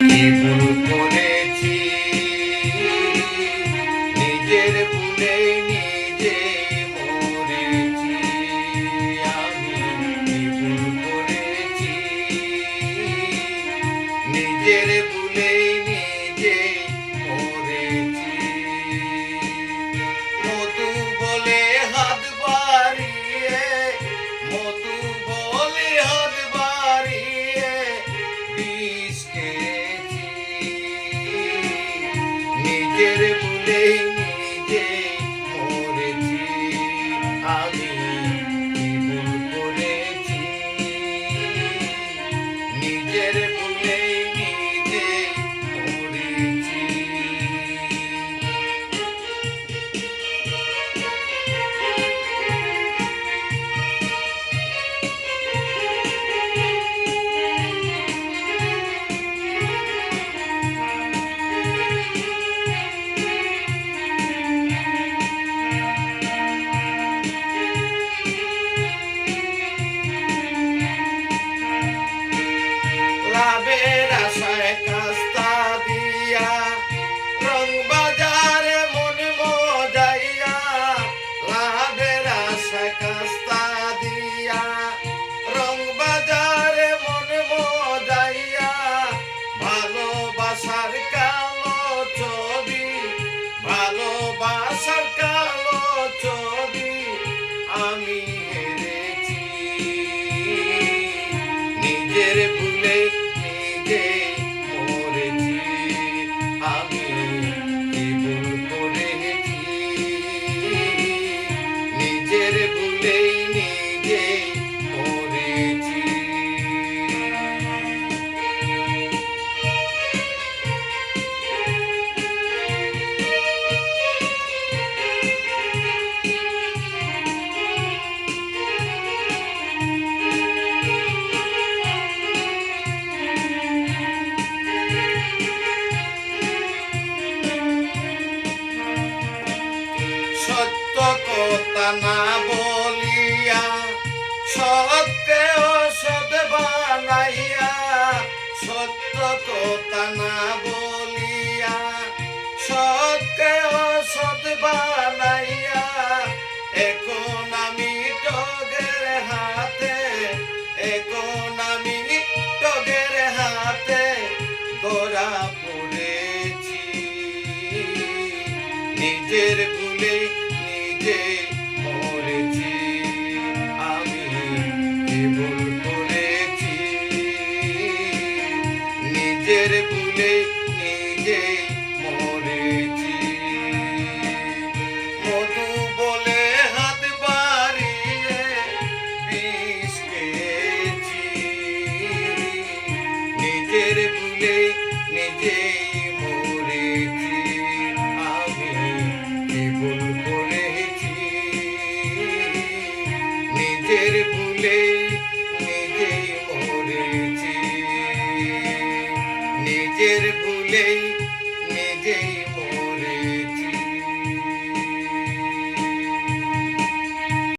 কি ভুল করেছি, নিজের ভুলে নিজে মরেছি। আমি কি ভুল করেছি, নিজের ভুলে নিজে মরেছি। মধু বলে হাত বাড়িয়ে, মধু বলে হাত বাড়িয়ে বিষ খেয়েছি। নিজের ভুলে নিজে মরেছি। আমি কি ভুল করেছি, নিজের ভুলে নিজে মরেছি। লাভের আশায় কাস্তা দিয়া, রং বাজারে মন মজাইয়া। লাভের আশায় কাস্তা দিয়া, রং বাজারে মন মজাইয়া। ভালোবাসার কালো ছবি, ভালোবাসার কালো ছবি আমি হেরেছি। নিজের ভুলে নিজে মরেছি। আমি কি ভুল করেছি, নিজের ভুলে নিজে মরেছি। সত্য কথা না বলিয়া, সত্যকে অসৎ বানাইয়া। সত্য কথা না বলিয়া, সত্যকে অসৎ বানাইয়া। এখন আমি টগের হাতে, এখন আমি টগের হাতে ধরা পড়েছি। নিজের ভুলে নিজে মরেছি। আমি কি ভুল করেছি, নিজের ভুলে নিজে মরেছি। মধু বলে হাত বাড়িয়ে বিষ খেয়েছি। নিজের ভুলে নিজেই মরেছি। আমি কি ভুল করেছি, নিজের ভুলে নিজেই মরেছি। নিজের ভুলেই